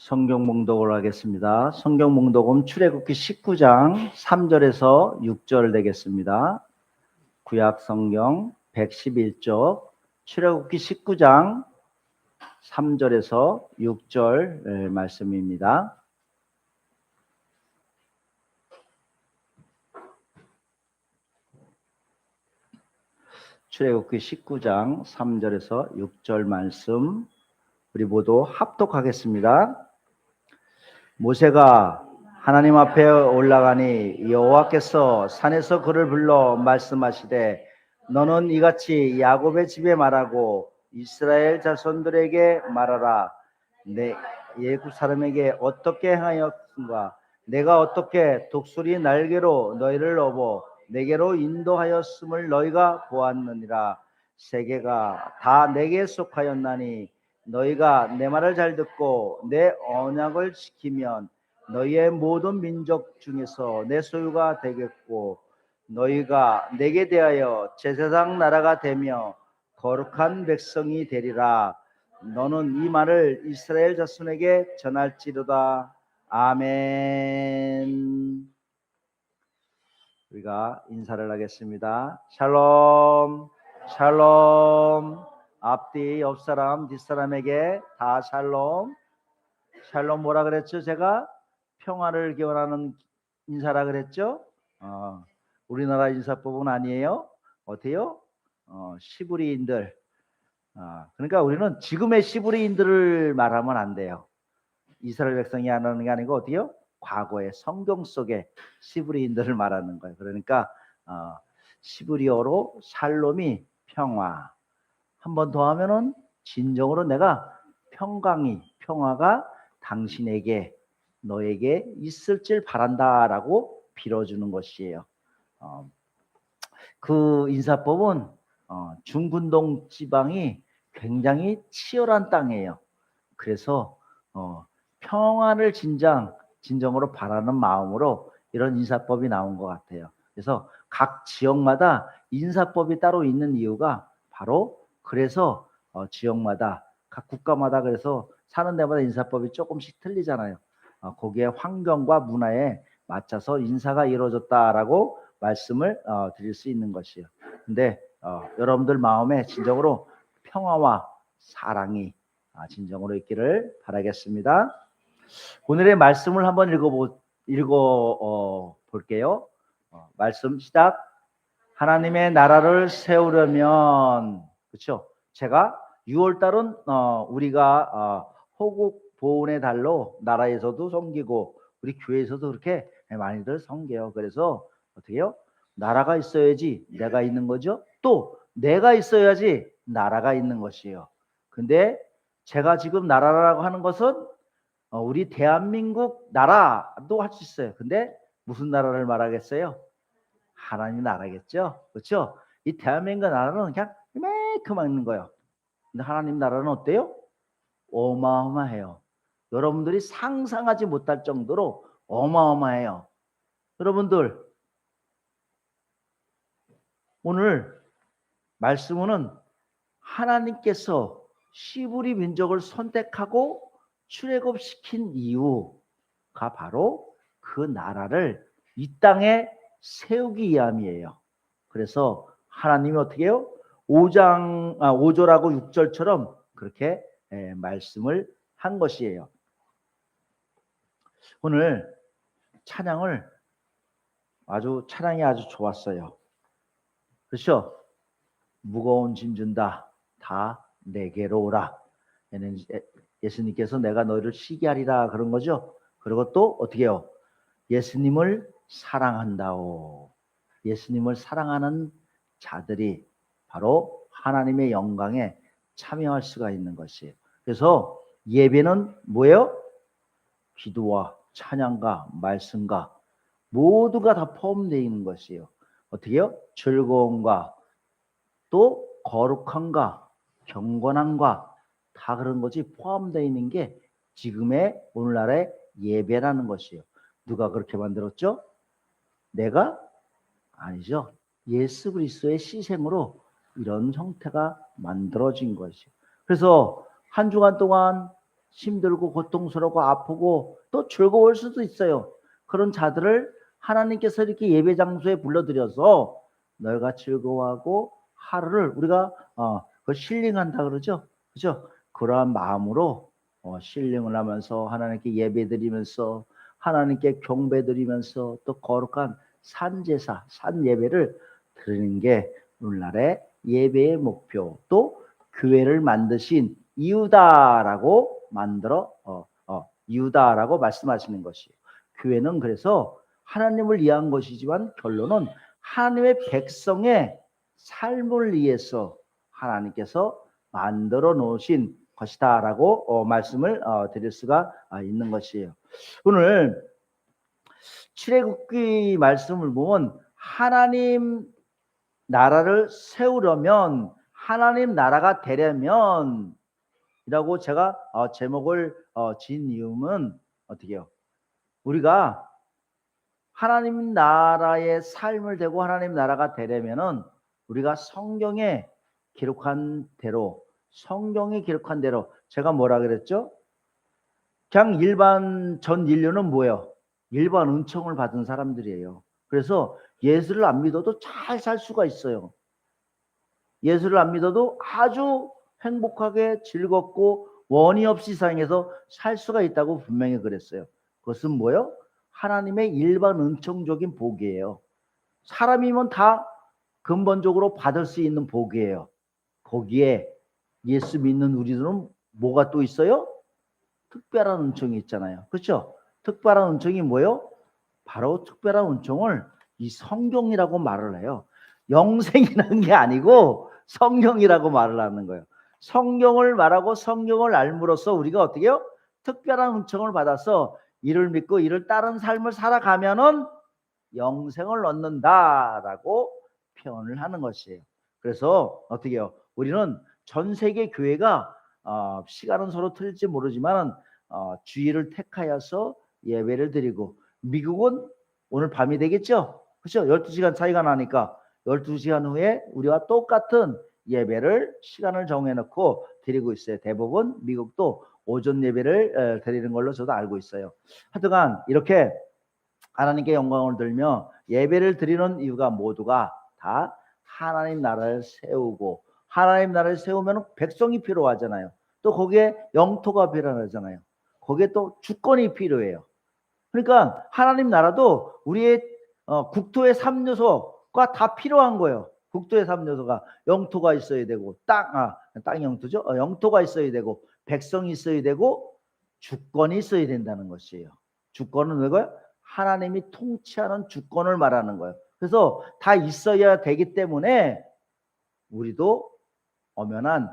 성경 봉독을 하겠습니다. 성경 봉독은 출애굽기 19장 3절에서 6절 되겠습니다. 구약 성경 111쪽 출애굽기 19장 3절에서 6절 말씀입니다. 출애굽기 19장 3절에서 6절 말씀 우리 모두 합독하겠습니다. 모세가 하나님 앞에 올라가니 여호와께서 산에서 그를 불러 말씀하시되 너는 이같이 야곱의 집에 말하고 이스라엘 자손들에게 말하라. 내 애굽 사람에게 어떻게 행하였는가? 내가 어떻게 독수리 날개로 너희를 업어 내게로 인도하였음을 너희가 보았느니라. 세계가 다 내게 속하였나니 너희가 내 말을 잘 듣고 내 언약을 지키면 너희의 모든 민족 중에서 내 소유가 되겠고 너희가 내게 대하여 제사장 나라가 되며 거룩한 백성이 되리라. 너는 이 말을 이스라엘 자손에게 전할지로다. 아멘. 우리가 인사를 하겠습니다. 샬롬, 샬롬. 앞뒤 옆사람 뒷사람에게 다 샬롬. 샬롬 뭐라 그랬죠? 제가 평화를 기원하는 인사라 그랬죠? 우리나라 인사법은 아니에요. 어때요? 시브리인들. 그러니까 우리는 지금의 시브리인들을 말하면 안 돼요. 이스라엘 백성이 하는 게 아니고 어때요? 과거의 성경 속의 시브리인들을 말하는 거예요. 그러니까 시브리어로 샬롬이 평화. 한 번 더 하면은 진정으로 내가 평화가 당신에게 너에게 있을 줄 바란다라고 빌어주는 것이에요. 그 인사법은 중근동 지방이 굉장히 치열한 땅이에요. 그래서 평화를 진정으로 바라는 마음으로 이런 인사법이 나온 것 같아요. 그래서 각 지역마다 인사법이 따로 있는 이유가 바로 그래서 지역마다 각 국가마다 그래서 사는 데마다 인사법이 조금씩 틀리잖아요. 거기에 환경과 문화에 맞춰서 인사가 이루어졌다라고 말씀을 드릴 수 있는 것이에요. 근데 여러분들 마음에 진정으로 평화와 사랑이 진정으로 있기를 바라겠습니다. 오늘의 말씀을 한번 읽어 볼게요. 말씀 시작. 하나님의 나라를 세우려면 그렇죠. 제가 6월달은 우리가 호국 보훈의 달로 나라에서도 섬기고 우리 교회에서도 그렇게 많이들 섬겨요. 그래서 어떻게 해요? 나라가 있어야지 내가 있는 거죠. 또 내가 있어야지 나라가 있는 것이에요. 근데 제가 지금 나라라고 하는 것은 우리 대한민국 나라도 할 수 있어요. 근데 무슨 나라를 말하겠어요? 하나님 나라겠죠. 그렇죠? 이 대한민국 나라는 그냥 이만큼 있는 거예요. 근데 하나님 나라는 어때요? 어마어마해요. 여러분들이 상상하지 못할 정도로 어마어마해요. 여러분들 오늘 말씀은 하나님께서 시브리 민족을 선택하고 출애굽시킨 이유가 바로 그 나라를 이 땅에 세우기 위함이에요. 그래서 하나님이 어떻게 해요? 5절하고 6절처럼 그렇게 말씀을 한 것이에요. 오늘 찬양이 아주 좋았어요. 그렇죠? 무거운 짐 준다. 다 내게로 오라. 예수님께서 내가 너희를 쉬게 하리라 그런 거죠. 그리고 또 어떻게 해요? 예수님을 사랑한다오. 예수님을 사랑하는 자들이 바로 하나님의 영광에 참여할 수가 있는 것이에요. 그래서 예배는 뭐예요? 기도와 찬양과 말씀과 모두가 다 포함되어 있는 것이에요. 어떻게 해요? 즐거움과 또 거룩함과 경건함과 다 그런 것이 포함되어 있는 게 지금의 오늘날의 예배라는 것이에요. 누가 그렇게 만들었죠? 내가? 아니죠. 예수 그리스도의 희생으로 이런 형태가 만들어진 것이에요. 그래서 한 주간 동안 힘들고 고통스럽고 아프고 또 즐거울 수도 있어요. 그런 자들을 하나님께서 이렇게 예배 장소에 불러들여서 너희가 즐거워하고 하루를 우리가 그 힐링한다 그러죠. 그죠? 그러한 마음으로 힐링을 하면서 하나님께 예배드리면서 하나님께 경배드리면서 또 거룩한 산제사, 산예배를 드리는 게 오늘날의 예배의 목표, 또 교회를 만드신 이유다라고 이유다라고 말씀하시는 것이에요. 교회는 그래서 하나님을 위한 것이지만 결론은 하나님의 백성의 삶을 위해서 하나님께서 만들어 놓으신 것이다라고 말씀을 드릴 수가 있는 것이에요. 오늘 출애굽기 말씀을 보면 하나님 나라를 세우려면 하나님 나라가 되려면 이라고 제가 제목을 지은 이유는 어떻게 해요? 우리가 하나님 나라의 삶을 되고 하나님 나라가 되려면은 우리가 성경에 기록한 대로 제가 뭐라 그랬죠? 그냥 일반 전 인류는 뭐예요? 일반 은총을 받은 사람들이에요. 그래서 예수를 안 믿어도 잘 살 수가 있어요. 예수를 안 믿어도 아주 행복하게 즐겁고 원이 없이 세상에서 살 수가 있다고 분명히 그랬어요. 그것은 뭐예요? 하나님의 일반 은총적인 복이에요. 사람이면 다 근본적으로 받을 수 있는 복이에요. 거기에 예수 믿는 우리들은 뭐가 또 있어요? 특별한 은총이 있잖아요. 그렇죠? 특별한 은총이 뭐예요? 바로 특별한 은총을 이 성경이라고 말을 해요. 영생이라는 게 아니고 성경이라고 말을 하는 거예요. 성경을 말하고 성경을 알므로써 우리가 어떻게 해요? 특별한 은총을 받아서 이를 믿고 이를 따른 삶을 살아가면은 영생을 얻는다라고 표현을 하는 것이에요. 그래서 어떻게 해요? 우리는 전 세계 교회가 시간은 서로 틀릴지 모르지만 주일을 택하여서 예배를 드리고 미국은 오늘 밤이 되겠죠? 그렇죠? 12시간 차이가 나니까 12시간 후에 우리와 똑같은 예배를 시간을 정해놓고 드리고 있어요. 대부분 미국도 오전 예배를 드리는 걸로 저도 알고 있어요. 하여간 이렇게 하나님께 영광을 들며 예배를 드리는 이유가 모두가 다 하나님 나라를 세우고 하나님 나라를 세우면 백성이 필요하잖아요. 또 거기에 영토가 필요하잖아요. 거기에 또 주권이 필요해요. 그러니까 하나님 나라도 우리의 국토의 3요소가 다 필요한 거예요. 국토의 3요소가 영토가 있어야 되고 땅 영토죠. 영토가 있어야 되고 백성이 있어야 되고 주권이 있어야 된다는 것이에요. 주권은 뭐예요? 하나님이 통치하는 주권을 말하는 거예요. 그래서 다 있어야 되기 때문에 우리도 엄연한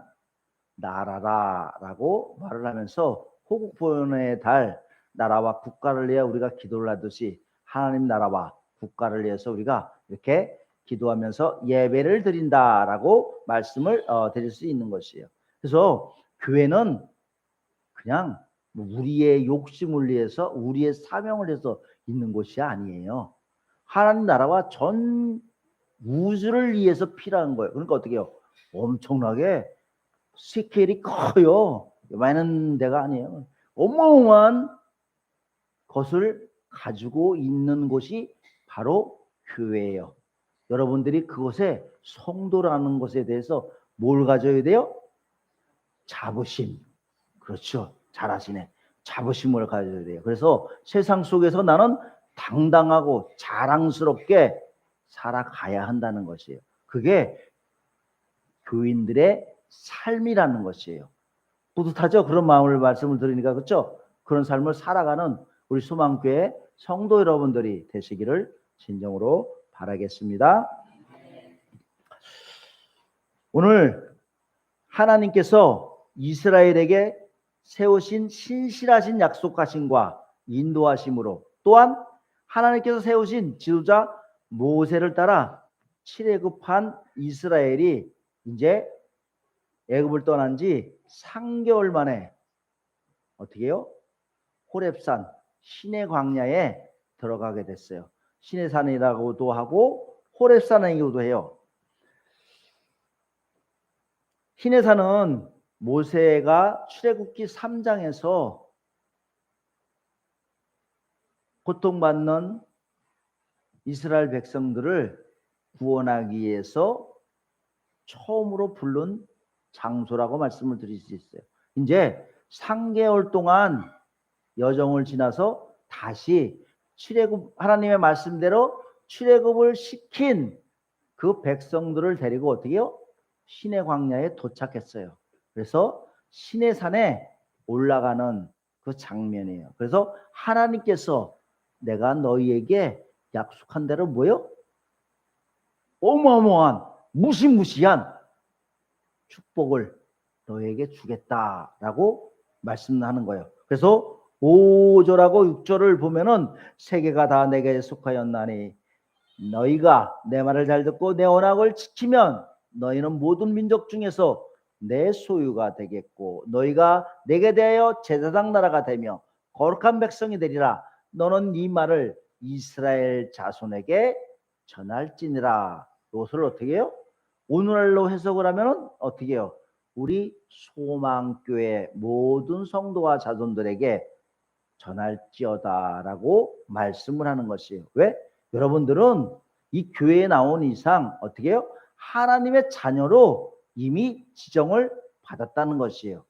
나라라라고 말을 하면서 호국보훈의 달 나라와 국가를 위해 우리가 기도를 하듯이 하나님 나라와 국가를 위해서 우리가 이렇게 기도하면서 예배를 드린다라고 말씀을 드릴 수 있는 것이에요. 그래서 교회는 그냥 우리의 욕심을 위해서 우리의 사명을 위해서 있는 곳이 아니에요. 하나님 나라와 전 우주를 위해서 필요한 거예요. 그러니까 어떻게 해요? 엄청나게 스케일이 커요. 많은 데가 아니에요. 어마어마한 것을 가지고 있는 곳이 바로 교회예요. 여러분들이 그곳에 성도라는 것에 대해서 뭘 가져야 돼요? 자부심. 그렇죠. 잘하시네. 자부심을 가져야 돼요. 그래서 세상 속에서 나는 당당하고 자랑스럽게 살아가야 한다는 것이에요. 그게 교인들의 삶이라는 것이에요. 뿌듯하죠? 그런 마음을 말씀을 드리니까 그렇죠? 그런 삶을 살아가는 우리 소망교회 성도 여러분들이 되시기를 진정으로 바라겠습니다. 오늘 하나님께서 이스라엘에게 세우신 신실하신 약속하심과 인도하심으로 또한 하나님께서 세우신 지도자 모세를 따라 출애굽한 이스라엘이 이제 애굽을 떠난 지 3개월 만에 어떻게 해요? 호렙산 신의 광야에 들어가게 됐어요. 신의 산이라고도 하고 호렙산이기도 해요. 신의 산은 모세가 출애굽기 3장에서 고통받는 이스라엘 백성들을 구원하기 위해서 처음으로 부른 장소라고 말씀을 드릴 수 있어요. 이제 3개월 동안 여정을 지나서 다시 출애굽 하나님의 말씀대로 출애굽을 시킨 그 백성들을 데리고 어떻게 해요? 시내 광야에 도착했어요. 그래서 시내산에 올라가는 그 장면이에요. 그래서 하나님께서 내가 너희에게 약속한 대로 뭐요? 어마어마한 무시무시한 축복을 너에게 주겠다라고 말씀하는 거예요. 그래서 5절하고 6절을 보면은 세계가 다 내게 속하였나니 너희가 내 말을 잘 듣고 내 언약을 지키면 너희는 모든 민족 중에서 내 소유가 되겠고 너희가 내게 대하여 제사장 나라가 되며 거룩한 백성이 되리라. 너는 이 말을 이스라엘 자손에게 전할지니라. 이것을 어떻게 해요? 오늘날로 해석을 하면 어떻게 해요? 우리 소망교회 모든 성도와 자손들에게 전할지어다라고 말씀을 하는 것이에요. 왜? 여러분들은 이 교회에 나온 이상 어떻게 해요? 하나님의 자녀로 이미 지정을 받았다는 것이에요.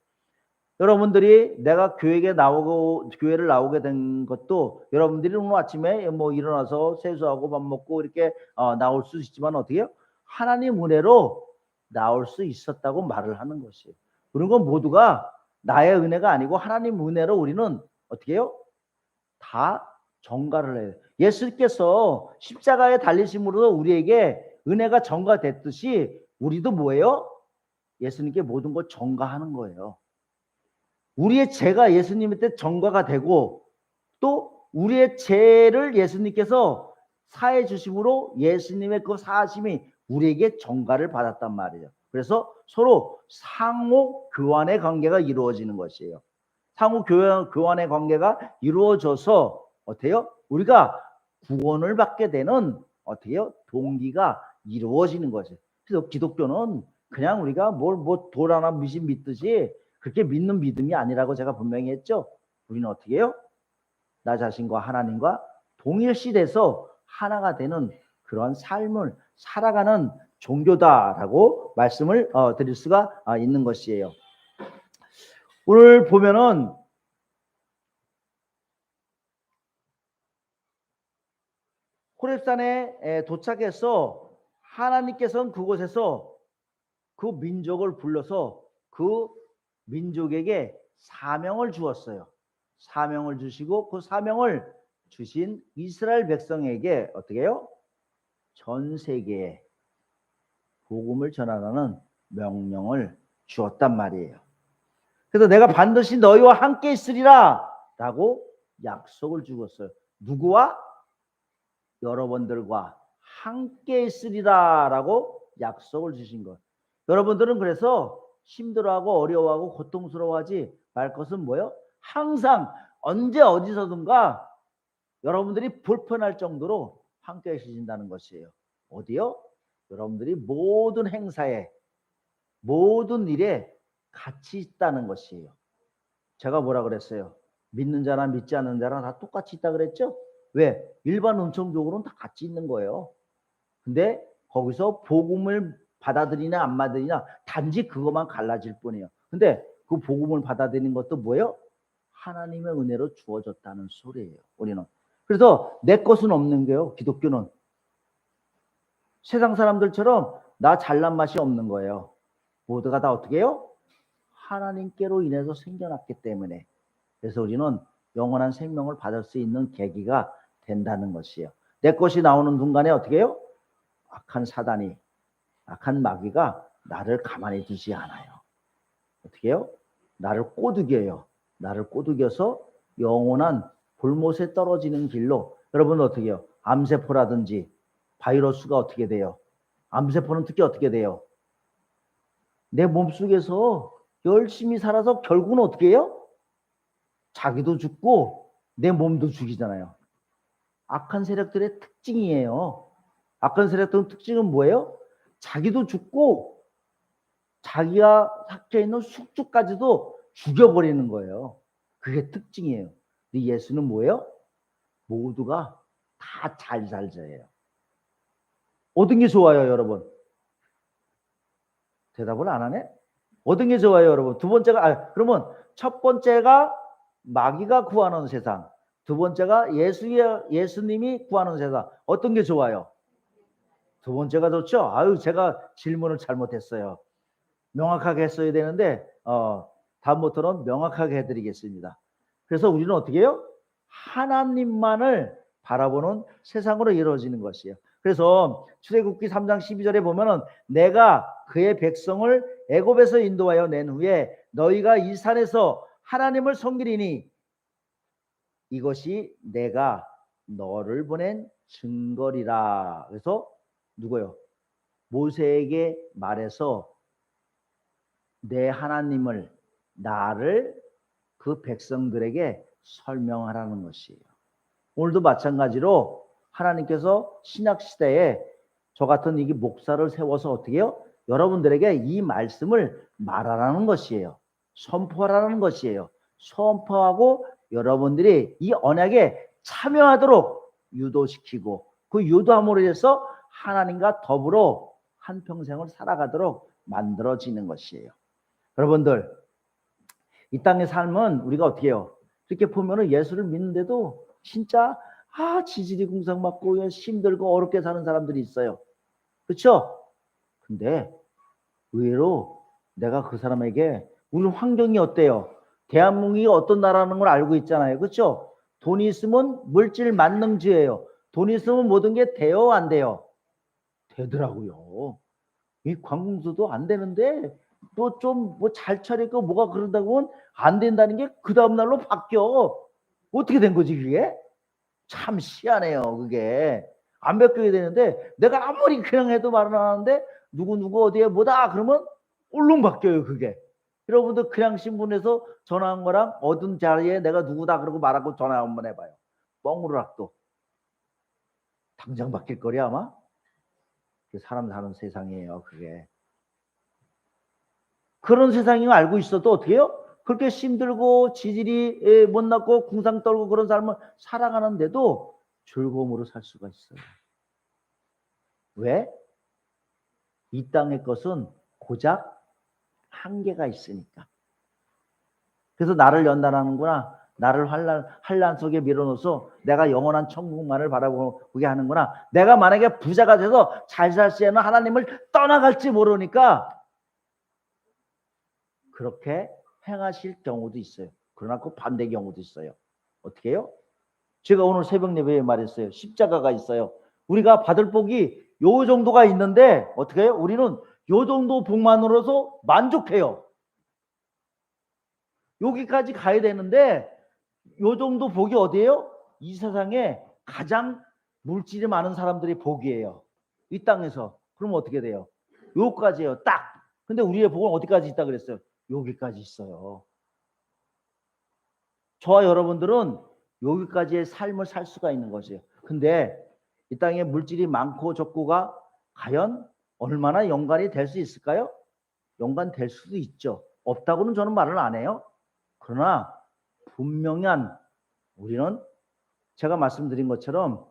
여러분들이 내가 교회를 나오게 된 것도 여러분들이 오늘 아침에 뭐 일어나서 세수하고 밥 먹고 이렇게 나올 수 있지만 어떻게 해요? 하나님 은혜로 나올 수 있었다고 말을 하는 것이에요. 그런 건 모두가 나의 은혜가 아니고 하나님 은혜로 우리는 어떻게 해요? 다 전가를 해요. 예수께서 십자가에 달리심으로 우리에게 은혜가 전가됐듯이 우리도 뭐예요? 예수님께 모든 걸 전가하는 거예요. 우리의 죄가 예수님한테 전가가 되고 또 우리의 죄를 예수님께서 사해 주심으로 예수님의 그 사하심이 우리에게 전가를 받았단 말이에요. 그래서 서로 상호 교환의 관계가 이루어지는 것이에요. 상호 교환의 관계가 이루어져서 어때요? 우리가 구원을 받게 되는 어때요? 동기가 이루어지는 것이에요. 그래서 기독교는 그냥 우리가 뭐 돌 하나 믿듯이 그렇게 믿는 믿음이 아니라고 제가 분명히 했죠. 우리는 어떻게 해요? 나 자신과 하나님과 동일시돼서 하나가 되는 그런 삶을 살아가는 종교다라고 말씀을 드릴 수가 있는 것이에요. 오늘 보면은 호렙산에 도착해서 하나님께서는 그곳에서 그 민족을 불러서 그 민족에게 사명을 주었어요. 사명을 주시고 그 사명을 주신 이스라엘 백성에게 어떻게 해요? 전 세계에 복음을 전하라는 명령을 주었단 말이에요. 그래서 내가 반드시 너희와 함께 있으리라 라고 약속을 주었어요. 누구와? 여러분들과 함께 있으리라 라고 약속을 주신 것. 여러분들은 그래서 힘들어하고 어려워하고 고통스러워하지 말 것은 뭐예요? 항상 언제 어디서든가 여러분들이 불편할 정도로 함께 계신다는 것이에요. 어디요? 여러분들이 모든 행사에 모든 일에 같이 있다는 것이에요. 제가 뭐라 그랬어요? 믿는 자나 믿지 않는 자나 다 똑같이 있다 그랬죠? 왜? 일반 은총적으로는 다 같이 있는 거예요. 근데 거기서 복음을 받아들이냐 안 받아들이냐 단지 그것만 갈라질 뿐이에요. 근데 그 복음을 받아들이는 것도 뭐예요? 하나님의 은혜로 주어졌다는 소리예요. 우리는. 그래서 내 것은 없는 게요. 기독교는. 세상 사람들처럼 나 잘난 맛이 없는 거예요. 모두가 다 어떻게 해요? 하나님께로 인해서 생겨났기 때문에. 그래서 우리는 영원한 생명을 받을 수 있는 계기가 된다는 것이에요. 내 것이 나오는 순간에 어떻게 해요? 악한 사단이, 악한 마귀가 나를 가만히 두지 않아요. 어떻게 해요? 나를 꼬드겨요. 나를 꼬드겨서 영원한 불못에 떨어지는 길로. 여러분 어떻게 해요? 암세포라든지 바이러스가 어떻게 돼요? 암세포는 특히 어떻게 돼요? 내 몸속에서 열심히 살아서 결국은 어떻게 해요? 자기도 죽고 내 몸도 죽이잖아요. 악한 세력들의 특징이에요. 악한 세력들의 특징은 뭐예요? 자기도 죽고 자기가 삭혀 있는 숙주까지도 죽여버리는 거예요. 그게 특징이에요. 근데 예수는 뭐예요? 모두가 다 잘 살자예요. 어떤 게 좋아요, 여러분? 대답을 안 하네? 어떤 게 좋아요, 여러분? 두 번째가, 그러면 첫 번째가 마귀가 구하는 세상. 두 번째가 예수님이 구하는 세상. 어떤 게 좋아요? 두 번째가 좋죠? 아유, 제가 질문을 잘못했어요. 명확하게 했어야 되는데, 다음부터는 명확하게 해드리겠습니다. 그래서 우리는 어떻게 해요? 하나님만을 바라보는 세상으로 이루어지는 것이에요. 그래서 출애굽기 3장 12절에 보면은 내가 그의 백성을 애굽에서 인도하여 낸 후에 너희가 이 산에서 하나님을 섬기리니 이것이 내가 너를 보낸 증거리라. 그래서 누구요? 모세에게 말해서 내 하나님을 나를 그 백성들에게 설명하라는 것이에요. 오늘도 마찬가지로 하나님께서 신약시대에 저 같은 이게 목사를 세워서 어떻게 해요? 여러분들에게 이 말씀을 말하라는 것이에요. 선포하라는 것이에요. 선포하고 여러분들이 이 언약에 참여하도록 유도시키고 그 유도함으로 해서 하나님과 더불어 한평생을 살아가도록 만들어지는 것이에요. 여러분들, 이 땅의 삶은 우리가 어떻게 해요? 이렇게 보면은 예수를 믿는데도 진짜 지질이 궁상맞고 힘들고 어렵게 사는 사람들이 있어요. 그렇죠? 근데 의외로 내가 그 사람에게 우리 환경이 어때요? 대한민국이 어떤 나라라는 걸 알고 있잖아요. 그렇죠? 돈이 있으면 물질 만능주예요. 돈이 있으면 모든 게 돼요, 안 돼요? 되더라고요. 이 관공서도 안 되는데 또 좀 뭐 잘 차리고 뭐가 그런다고 안 된다는 게 그 다음날로 바뀌어. 어떻게 된 거지 그게? 참 희한해요. 그게 안 바뀌어야 되는데 내가 아무리 그냥 해도 말은 안 하는데 누구 어디에 뭐다 그러면 얼른 바뀌어요. 그게. 여러분들 그냥 신문에서 전화한 거랑 어떤 자리에 내가 누구다 그러고 말하고 전화 한번 해봐요. 뻥으로락도 당장 바뀔 거리 아마. 사람 사는 세상이에요. 그게. 그런 세상인 거 알고 있어도 어떻게 해요? 그렇게 힘들고 지질이 못났고 궁상 떨고 그런 삶을 살아가는데도 즐거움으로 살 수가 있어요. 왜? 이 땅의 것은 고작 한계가 있으니까. 그래서 나를 연단하는구나. 나를 환난 속에 밀어넣어서 내가 영원한 천국만을 바라보게 하는구나. 내가 만약에 부자가 돼서 잘 살 시에는 하나님을 떠나갈지 모르니까 그렇게 행하실 경우도 있어요. 그러나 그 반대 경우도 있어요. 어떻게 해요? 제가 오늘 새벽 예배에 말했어요. 십자가가 있어요. 우리가 받을 복이 요 정도가 있는데 어떻게 해요? 우리는 요 정도 복만으로서 만족해요. 여기까지 가야 되는데 요 정도 복이 어디예요? 이 세상에 가장 물질이 많은 사람들이 복이에요. 이 땅에서. 그럼 어떻게 돼요? 요까지예요. 딱. 근데 우리의 복은 어디까지 있다 그랬어요? 여기까지 있어요. 저와 여러분들은 여기까지의 삶을 살 수가 있는 것이에요. 근데 이 땅에 물질이 많고 적고가 과연 얼마나 연관이 될 수 있을까요? 연관될 수도 있죠. 없다고는 저는 말을 안 해요. 그러나 분명한 우리는 제가 말씀드린 것처럼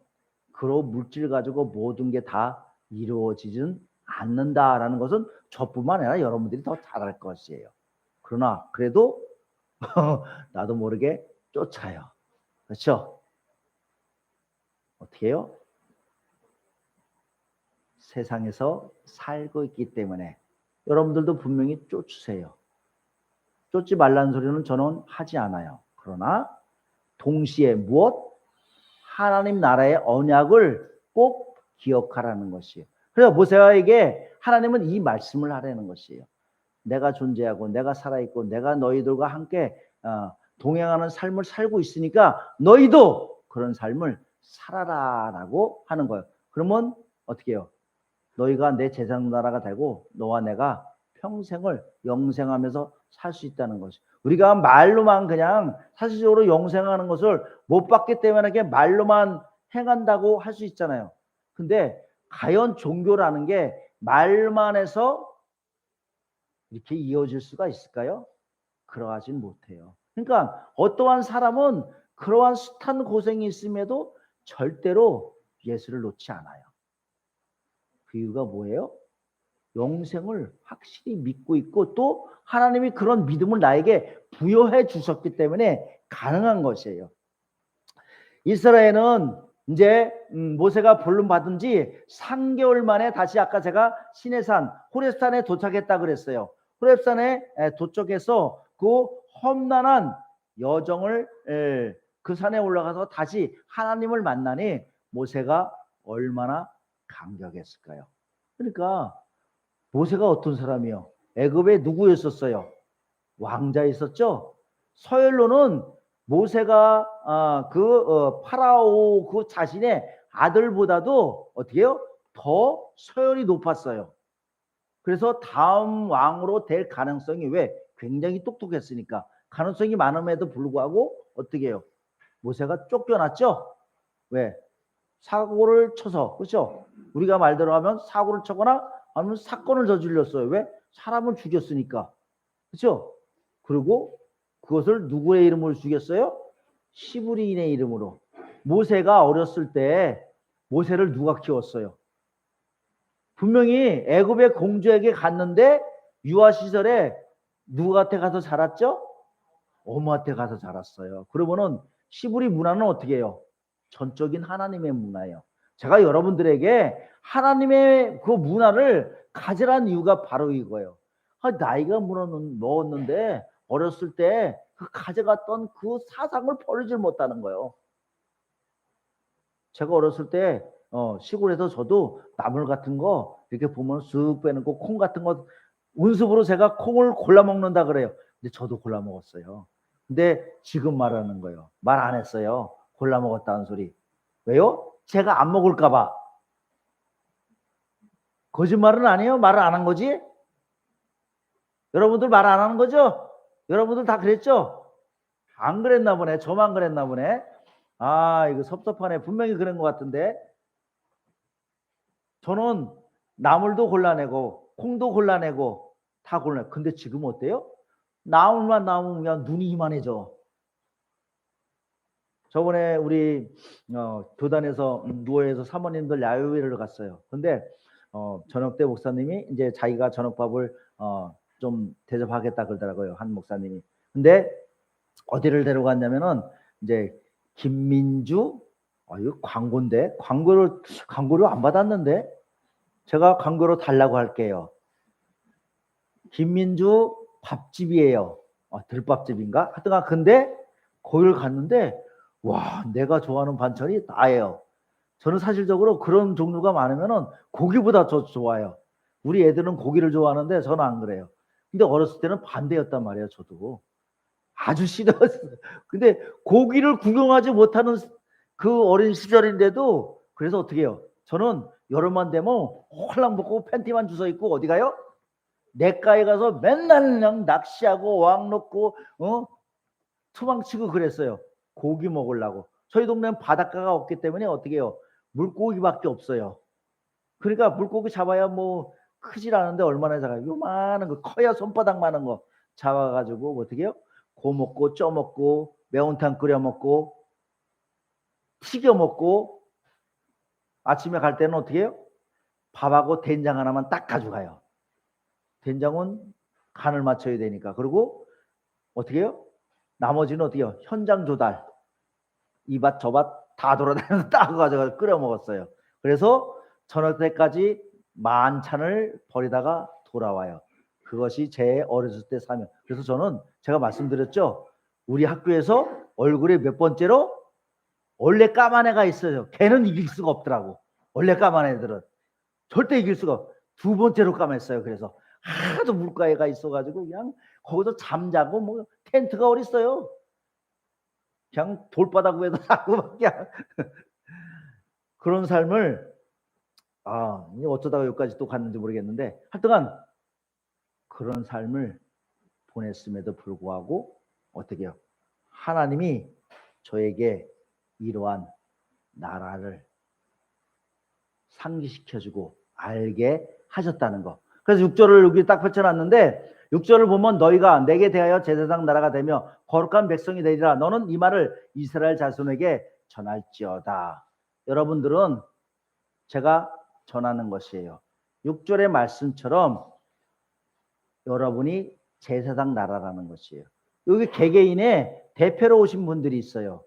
그런 물질 가지고 모든 게 다 이루어지진 않는다라는 것은 저뿐만 아니라 여러분들이 더 잘할 것이에요. 그러나 그래도 나도 모르게 쫓아요. 그렇죠? 어떻게 해요? 세상에서 살고 있기 때문에 여러분들도 분명히 쫓으세요. 쫓지 말라는 소리는 저는 하지 않아요. 그러나 동시에 무엇? 하나님 나라의 언약을 꼭 기억하라는 것이에요. 그래서 모세에게 하나님은 이 말씀을 하라는 것이에요. 내가 존재하고 내가 살아있고 내가 너희들과 함께 동행하는 삶을 살고 있으니까 너희도 그런 삶을 살아라라고 하는 거예요. 그러면 어떻게 해요? 너희가 내 제사장 나라가 되고 너와 내가 평생을 영생하면서 살 수 있다는 것이. 우리가 말로만 그냥 사실적으로 영생하는 것을 못 봤기 때문에 그게 말로만 행한다고 할 수 있잖아요. 근데 과연 종교라는 게 말만 해서 이렇게 이어질 수가 있을까요? 그러하진 못해요. 그러니까 어떠한 사람은 그러한 숱한 고생이 있음에도 절대로 예수를 놓지 않아요. 그 이유가 뭐예요? 영생을 확실히 믿고 있고 또 하나님이 그런 믿음을 나에게 부여해 주셨기 때문에 가능한 것이에요. 이스라엘은 이제 모세가 부름 받은 지 3개월 만에 다시 아까 제가 시내산 호렙산에 도착했다 그랬어요. 호렙산에 도착해서 그 험난한 여정을 그 산에 올라가서 다시 하나님을 만나니 모세가 얼마나 감격했을까요? 그러니까 모세가 어떤 사람이요? 애굽에 누구였었어요? 왕자 있었죠? 서열로는 모세가 파라오 그 자신의 아들보다도 어떻게 해요? 더 서열이 높았어요. 그래서 다음 왕으로 될 가능성이 왜? 굉장히 똑똑했으니까. 가능성이 많음에도 불구하고 어떻게 해요? 모세가 쫓겨났죠? 왜? 사고를 쳐서. 그렇죠? 우리가 말대로 하면 사고를 쳐거나 아니면 사건을 저질렀어요. 왜? 사람을 죽였으니까. 그렇죠? 그리고 그것을 누구의 이름으로 죽였어요? 시브리인의 이름으로. 모세가 어렸을 때 모세를 누가 키웠어요? 분명히 애굽의 공주에게 갔는데 유아 시절에 누구한테 가서 자랐죠? 어머한테 가서 자랐어요. 그러면은 시브리 문화는 어떻게 해요? 전적인 하나님의 문화예요. 제가 여러분들에게 하나님의 그 문화를 가지라는 이유가 바로 이거예요. 나이가 먹었는데 어렸을 때 그 가져갔던 그 사상을 버리질 못하는 거예요. 제가 어렸을 때 시골에서 저도 나물 같은 거 이렇게 보면 쓱 빼는 거, 콩 같은 거 운습으로 제가 콩을 골라 먹는다 그래요. 근데 저도 골라 먹었어요. 근데 지금 말하는 거예요. 말 안 했어요. 골라 먹었다는 소리. 왜요? 제가 안 먹을까 봐. 거짓말은 아니에요. 말을 안 한 거지? 여러분들 말 안 하는 거죠? 여러분들 다 그랬죠? 안 그랬나 보네. 저만 그랬나 보네. 아, 이거 섭섭하네. 분명히 그런 것 같은데. 저는 나물도 골라내고 콩도 골라내고 다 골라내고. 근데 지금 어때요? 나물만 나오면 그냥 눈이 이만해져. 저번에 우리 교단에서 누워에서 사모님들 야유회를 갔어요. 근데 저녁 때 목사님이 이제 자기가 저녁밥을 좀 대접하겠다 그러더라고요. 한 목사님이. 근데 어디를 데려갔냐면은 이제 김민주 이거 광고인데 광고를 안 받았는데 제가 광고로 달라고 할게요. 김민주 밥집이에요. 들밥집인가? 하여튼 근데 거기를 갔는데 와 내가 좋아하는 반찬이 다예요. 저는 사실적으로 그런 종류가 많으면은 고기보다 더 좋아요. 우리 애들은 고기를 좋아하는데 저는 안 그래요. 근데 어렸을 때는 반대였단 말이에요. 저도 아주 싫어했어요. 근데 고기를 구경하지 못하는 그 어린 시절인데도 그래서 어떻게 해요? 저는 여름만 되면 홀랑 벗고 팬티만 주워 입고 어디 가요? 냇가에 가서 맨날 그냥 낚시하고 왕 놓고 투망치고 그랬어요. 고기 먹으려고. 저희 동네는 바닷가가 없기 때문에 어떻게 해요? 물고기밖에 없어요. 그러니까 물고기 잡아야 뭐 크질 않은데 얼마나 작아요? 요만한 거 커야 손바닥만한 거 잡아가지고 어떻게 해요? 고 먹고 쪄 먹고 매운탕 끓여 먹고 튀겨 먹고 아침에 갈 때는 어떻게 해요? 밥하고 된장 하나만 딱 가져가요. 된장은 간을 맞춰야 되니까. 그리고 어떻게 해요? 나머지는 어떻게 해요? 현장 조달. 이 밭 저 밭 다 돌아다니면서 딱 가져가서 끓여 먹었어요. 그래서 저녁 때까지 만찬을 버리다가 돌아와요. 그것이 제 어렸을 때 사명. 그래서 저는 제가 말씀드렸죠. 우리 학교에서 얼굴에 몇 번째로 원래 까만 애가 있어요. 걔는 이길 수가 없더라고. 원래 까만 애들은 절대 이길 수가 없어. 두 번째로 까맸어요. 그래서 하도 물가에가 있어가지고 그냥 거기서 잠자고 뭐 텐트가 어딨어요. 그냥 돌바닥 위에서 자고 그냥 그런 삶을 어쩌다가 여기까지 또 갔는지 모르겠는데 하여튼간 그런 삶을 보냈음에도 불구하고 어떻게 해요? 하나님이 저에게 이러한 나라를 상기시켜주고 알게 하셨다는 거. 그래서 6절을 여기 딱 펼쳐놨는데 6절을 보면 너희가 내게 대하여 제사장 나라가 되며 거룩한 백성이 되리라. 너는 이 말을 이스라엘 자손에게 전할지어다. 여러분들은 제가 전하는 것이에요. 6절의 말씀처럼 여러분이 제사장 나라라는 것이에요. 여기 개개인의 대표로 오신 분들이 있어요.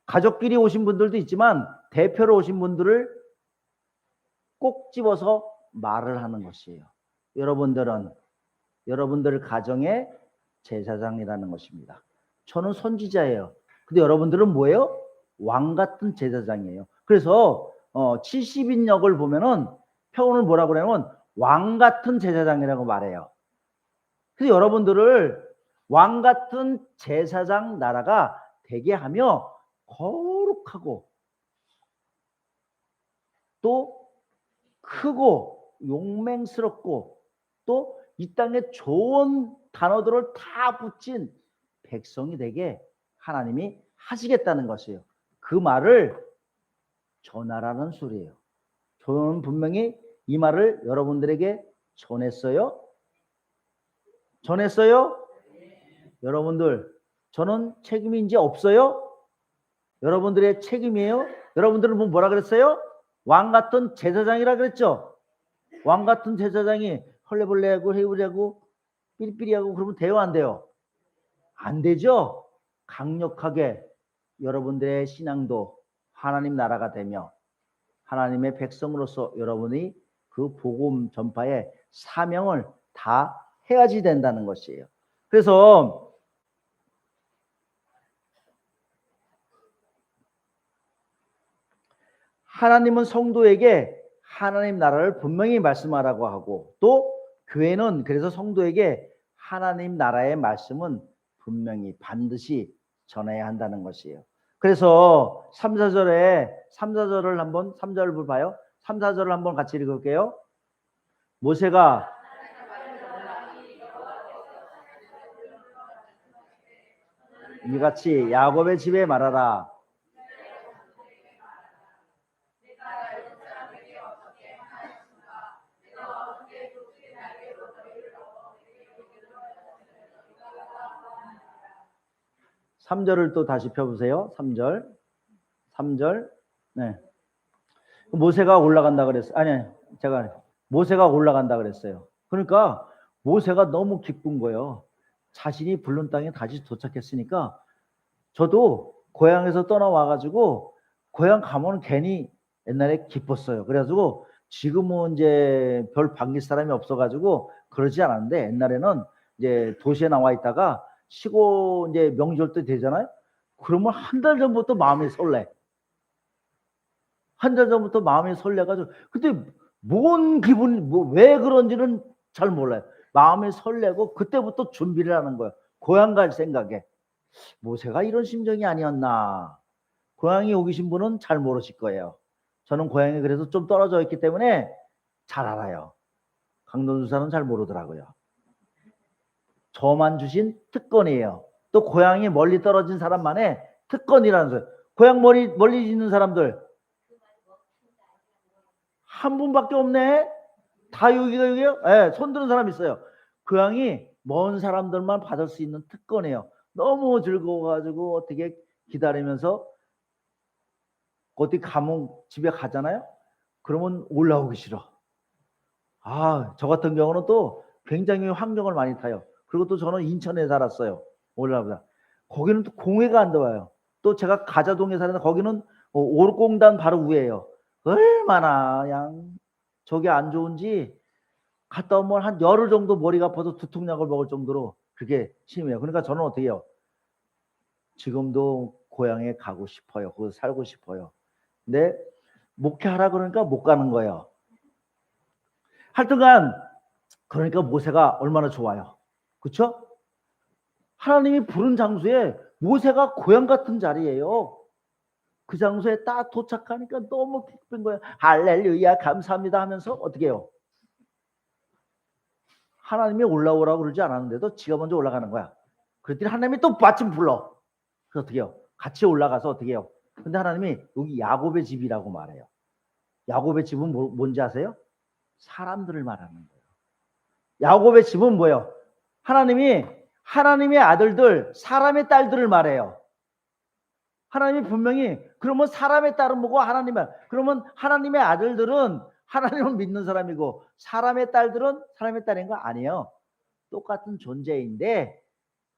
가족끼리 오신 분들도 있지만 대표로 오신 분들을 꼭 집어서 말을 하는 것이에요. 여러분들은 여러분들 가정의 제사장이라는 것입니다. 저는 선지자예요. 근데 여러분들은 뭐예요? 왕 같은 제사장이에요. 그래서 70인역을 보면은 표현을 뭐라고 그러냐면 왕 같은 제사장이라고 말해요. 그래서 여러분들을 왕 같은 제사장 나라가 되게 하며 거룩하고 또 크고 용맹스럽고 또 이 땅에 좋은 단어들을 다 붙인 백성이 되게 하나님이 하시겠다는 것이에요. 그 말을 전하라는 소리예요. 저는 분명히 이 말을 여러분들에게 전했어요. 전했어요? 여러분들, 저는 책임이 이제 없어요? 여러분들의 책임이에요? 여러분들은 뭐라 그랬어요? 왕 같은 제사장이라 그랬죠? 왕 같은 제사장이 헐레벌레하고 해우려고 삐리삐리하고 그러면 돼요, 안 돼요? 안 되죠? 강력하게 여러분들의 신앙도 하나님 나라가 되며 하나님의 백성으로서 여러분이 그 복음 전파의 사명을 다 해야지 된다는 것이에요. 그래서 하나님은 성도에게 하나님 나라를 분명히 말씀하라고 하고 또 교회는 그래서 성도에게 하나님 나라의 말씀은 분명히 반드시 전해야 한다는 것이에요. 그래서 3, 4절을 한번 3절을 봐요. 3, 4절을 한번 같이 읽을게요. 모세가 이같이 야곱의 집에 말하라. 3절을 또 다시 펴보세요. 3절. 네. 모세가 올라간다 그랬어요. 아니, 제가 모세가 올라간다 그랬어요. 그러니까 모세가 너무 기쁜 거예요. 자신이 부른 땅에 다시 도착했으니까 저도 고향에서 떠나와가지고 고향 가면 괜히 옛날에 기뻤어요. 그래가지고 지금은 이제 별 반길 사람이 없어가지고 그러지 않았는데 옛날에는 이제 도시에 나와 있다가 쉬고 이제 명절 때 되잖아요. 그러면 한 달 전부터 마음이 설레. 한 달 전부터 마음이 설레가지고 그때 뭔 기분, 왜 그런지는 잘 몰라요. 마음이 설레고 그때부터 준비를 하는 거예요. 고향 갈 생각에. 모세가 이런 심정이 아니었나. 고향에 오기 계신 분은 잘 모르실 거예요. 저는 고향에 그래서 좀 떨어져 있기 때문에 잘 알아요. 강동주사는 잘 모르더라고요. 저만 주신 특권이에요. 또 고향이 멀리 떨어진 사람만의 특권이라는 소리. 고향 멀리 있는 사람들 한 분밖에 없네. 다 여기요? 네, 손 드는 사람 있어요. 고향이 먼 사람들만 받을 수 있는 특권이에요. 너무 즐거워가지고 어떻게 기다리면서 어디 가면 집에 가잖아요. 그러면 올라오기 싫어. 저 같은 경우는 또 굉장히 환경을 많이 타요. 그리고 또 저는 인천에 살았어요. 올라오다. 거기는 또 공회가 안 들어와요. 또 제가 가자동에 사는데 거기는 오륙공단 바로 위에요. 얼마나 그냥 저게 안 좋은지 갔다 오면 한 열흘 정도 머리가 아파서 두통약을 먹을 정도로 그게 심해요. 그러니까 저는 어떻게 해요? 지금도 고향에 가고 싶어요. 거기서 살고 싶어요. 근데 목회하라 그러니까 못 가는 거예요. 하여튼간 그러니까 모세가 얼마나 좋아요. 그렇죠? 하나님이 부른 장소에 모세가 고향 같은 자리예요. 그 장소에 딱 도착하니까 너무 기쁜 거예요. 할렐루야 감사합니다 하면서 어떻게 해요? 하나님이 올라오라고 그러지 않았는데도 지가 먼저 올라가는 거야. 그랬더니 하나님이 또 마침 불러. 그래서 어떻게 해요? 같이 올라가서 어떻게 해요? 근데 하나님이 여기 야곱의 집이라고 말해요. 야곱의 집은 뭔지 아세요? 사람들을 말하는 거예요. 야곱의 집은 뭐예요? 하나님이 하나님의 아들들, 사람의 딸들을 말해요. 하나님이 분명히 그러면 사람의 딸은 뭐고 하나님의, 그러면 하나님의 아들들은 하나님을 믿는 사람이고 사람의 딸들은 사람의 딸인 거 아니에요. 똑같은 존재인데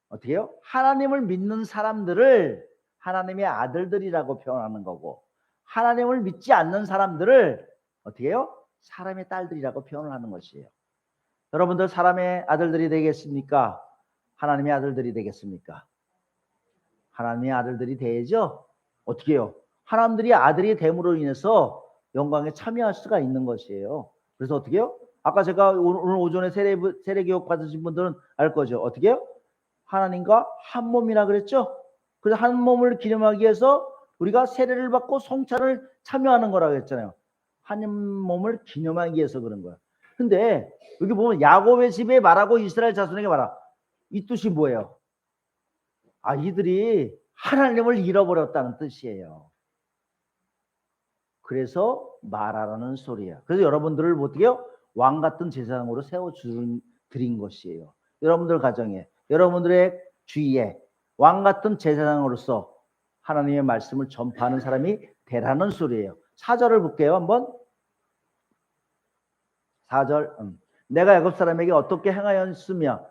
어떻게 해요? 하나님을 믿는 사람들을 하나님의 아들들이라고 표현하는 거고 하나님을 믿지 않는 사람들을 어떻게 해요? 사람의 딸들이라고 표현을 하는 것이에요. 여러분들 사람의 아들들이 되겠습니까? 하나님의 아들들이 되겠습니까? 하나님의 아들들이 되죠. 어떻게 해요? 하나님들이 아들이 됨으로 인해서 영광에 참여할 수가 있는 것이에요. 그래서 어떻게 해요? 아까 제가 오늘 오전에 세례교육 받으신 분들은 알 거죠. 어떻게 해요? 하나님과 한 몸이라 그랬죠. 그래서 한 몸을 기념하기 위해서 우리가 세례를 받고 성찬을 참여하는 거라고 했잖아요. 한 몸을 기념하기 위해서 그런 거야. 근데 여기 보면 야곱의 집에 말하고 이스라엘 자손에게 말하. 이 뜻이 뭐예요? 아, 이들이 하나님을 잃어버렸다는 뜻이에요. 그래서 말하라는 소리예요. 그래서 여러분들을 어떻게 해요? 왕 같은 제사장으로 세워드린 것이에요. 여러분들 가정에, 여러분들의 주위에 왕 같은 제사장으로서 하나님의 말씀을 전파하는 사람이 되라는 소리예요. 4절을 볼게요. 한번. 4절. 내가 애굽 사람에게 어떻게 행하였으며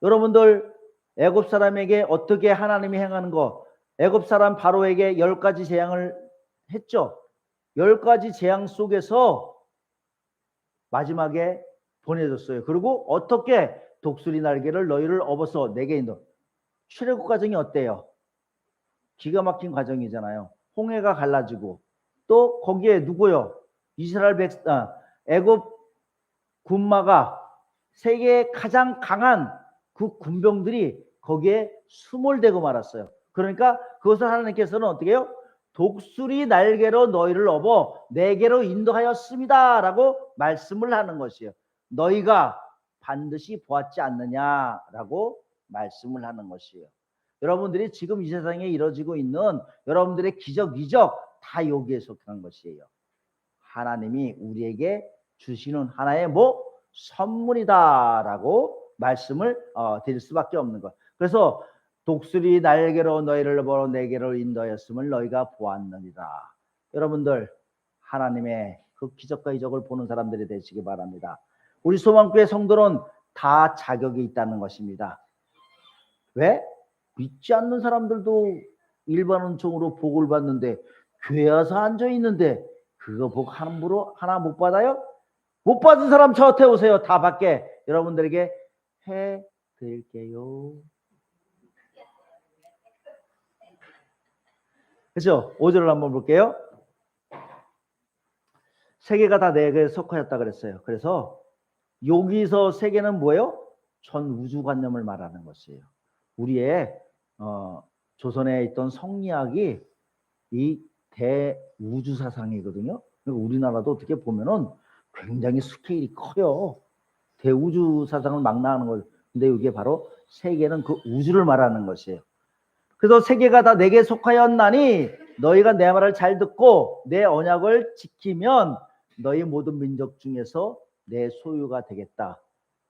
여러분들 애굽 사람에게 어떻게 하나님이 행하는 거 애굽 사람 바로에게 10가지 재앙을 했죠. 10가지 재앙 속에서 마지막에 보내줬어요. 그리고 어떻게 독수리 날개를 너희를 업어서 내게 인도. 출애굽 과정이 어때요? 기가 막힌 과정이잖아요. 홍해가 갈라지고 또 거기에 누구요? 이스라엘 애굽 군마가 세계에 가장 강한 그 군병들이 거기에 수몰되고 말았어요. 그러니까 그것을 하나님께서는 어떻게 해요? 독수리 날개로 너희를 업어 내게로 인도하였습니다 라고 말씀을 하는 것이에요. 너희가 반드시 보았지 않느냐라고 말씀을 하는 것이에요. 여러분들이 지금 이 세상에 이루어지고 있는 여러분들의 기적, 이적 다 여기에 속한 것이에요. 하나님이 우리에게 주시는 하나의 선물이다라고 말씀을 드릴 수밖에 없는 것. 그래서 독수리 날개로 너희를 보러 내게로 인도하였음을 너희가 보았느니라. 여러분들 하나님의 그 기적과 이적을 보는 사람들이 되시기 바랍니다. 우리 소망교회 성도는 다 자격이 있다는 것입니다. 왜? 믿지 않는 사람들도 일반 은총으로 복을 받는데 교회 와서 앉아있는데 그거 복 함부로 하나 못 받아요? 못 받은 사람 저한테 오세요. 다 받게 여러분들에게 해드릴게요. 그렇죠? 5절을 한번 볼게요. 세계가 다 내게 속하였다 그랬어요. 그래서 여기서 세계는 뭐예요? 전 우주관념을 말하는 것이에요. 우리의 조선에 있던 성리학이 이 대우주사상이거든요. 우리나라도 어떻게 보면은 굉장히 스케일이 커요. 대우주사상을 망라하는 거. 근데 이게 바로 세계는 그 우주를 말하는 것이에요. 그래서 세계가 다 내게 속하였나니 너희가 내 말을 잘 듣고 내 언약을 지키면 너희 모든 민족 중에서 내 소유가 되겠다.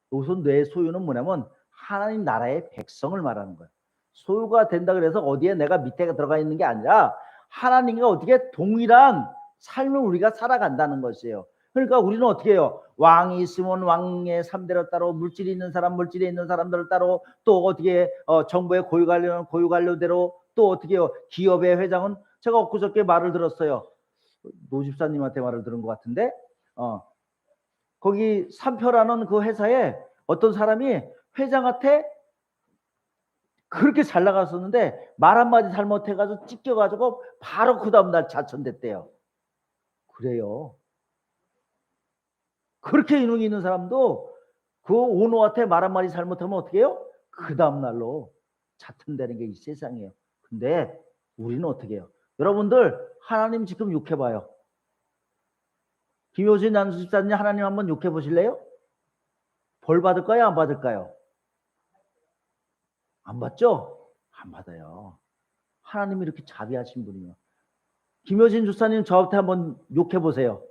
우선 내 소유는 뭐냐면 하나님 나라의 백성을 말하는 거예요. 소유가 된다 그래서 어디에 내가 밑에 들어가 있는 게 아니라 하나님과 어떻게 동일한 삶을 우리가 살아간다는 것이에요. 그러니까 우리는 어떻게 해요? 왕이 있으면 왕의 3대로 따로, 물질이 있는 사람 물질에 있는 사람들을 따로, 또 어떻게 정부의 고유관료는 고유관료대로, 또 어떻게 해요? 기업의 회장은 제가 엊그저께 말을 들었어요. 노 집사님한테 말을 들은 것 같은데 거기 삼표라는 그 회사에 어떤 사람이 회장한테 그렇게 잘 나갔었는데 말 한마디 잘못해가지고 찢겨가지고 바로 그 다음날 자천됐대요. 그래요. 그렇게 인용이 있는 사람도 그 오너한테 말 한마디 잘못하면 어떻게 해요? 그 다음날로 자천되는 게 이 세상이에요. 근데 우리는 어떻게 해요? 여러분들 하나님 지금 욕해봐요. 김효진 양수집사님 하나님 한번 욕해보실래요? 벌 받을까요? 안 받을까요? 안 받죠? 안 받아요. 하나님이 이렇게 자비하신 분이요. 김효진 주사님 저한테 한번 욕해보세요.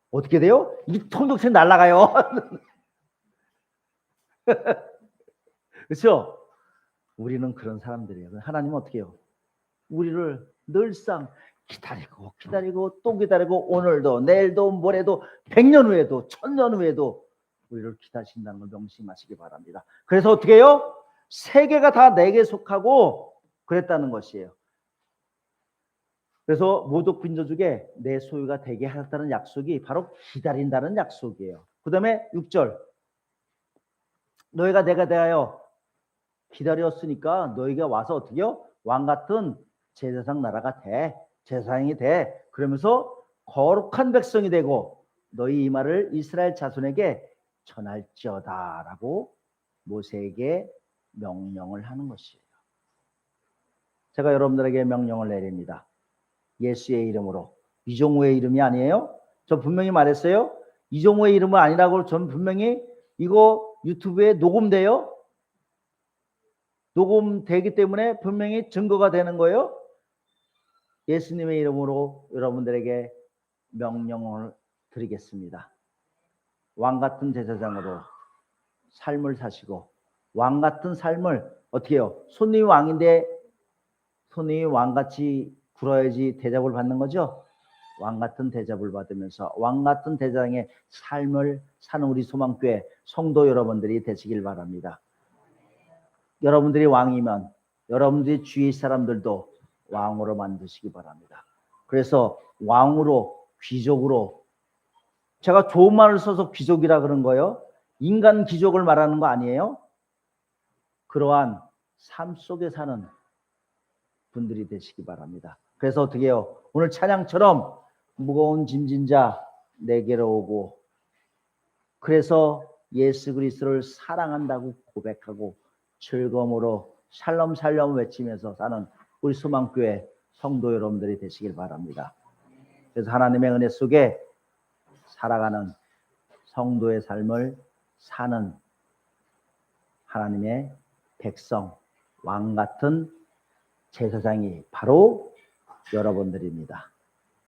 어떻게 돼요? 이 통독생 날라가요. 그렇죠? 우리는 그런 사람들이에요. 하나님은 어떻게 해요? 우리를 늘상 기다리고 또 기다리고 오늘도 내일도 모레도 100년 후에도 1000년 후에도 우리를 기다리신다는 걸 명심하시기 바랍니다. 그래서 어떻게 해요? 세계가 다 내게 속하고 그랬다는 것이에요. 그래서 모독 빈저주게 내 소유가 되게 하겠다는 약속이 바로 기다린다는 약속이에요. 그 다음에 6절 너희가 내가 대하여 기다렸으니까 너희가 와서 어떻게 해요? 왕같은 제사장 나라가 돼. 제사장이 돼. 그러면서 거룩한 백성이 되고 너희 이 말을 이스라엘 자손에게 전할지어다 라고 모세에게 명령을 하는 것이에요. 제가 여러분들에게 명령을 내립니다. 예수의 이름으로. 이종우의 이름이 아니에요? 저 분명히 말했어요. 이종우의 이름은 아니라고 전 분명히 이거 유튜브에 녹음돼요. 녹음되기 때문에 분명히 증거가 되는 거예요. 예수님의 이름으로 여러분들에게 명령을 드리겠습니다. 왕같은 제사장으로 삶을 사시고 왕같은 삶을 어떻게 해요? 손님이 왕인데 손님이 왕같이 굴어야지 대접을 받는 거죠. 왕같은 대접을 받으면서 왕같은 대장의 삶을 사는 우리 소망교회 성도 여러분들이 되시길 바랍니다. 여러분들이 왕이면 여러분들이 주위 사람들도 왕으로 만드시기 바랍니다. 그래서 왕으로 귀족으로 제가 좋은 말을 써서 귀족이라 그런 거예요. 인간 귀족을 말하는 거 아니에요. 그러한 삶 속에 사는 분들이 되시기 바랍니다. 그래서 어떻게 해요? 오늘 찬양처럼 무거운 짐진 자 내게로 오고 그래서 예수 그리스도를 사랑한다고 고백하고 즐거움으로 샬롬 외치면서 사는 우리 소망교회 성도 여러분들이 되시길 바랍니다. 그래서 하나님의 은혜 속에 살아가는 성도의 삶을 사는 하나님의 백성, 왕 같은 제사장이 바로 여러분들입니다.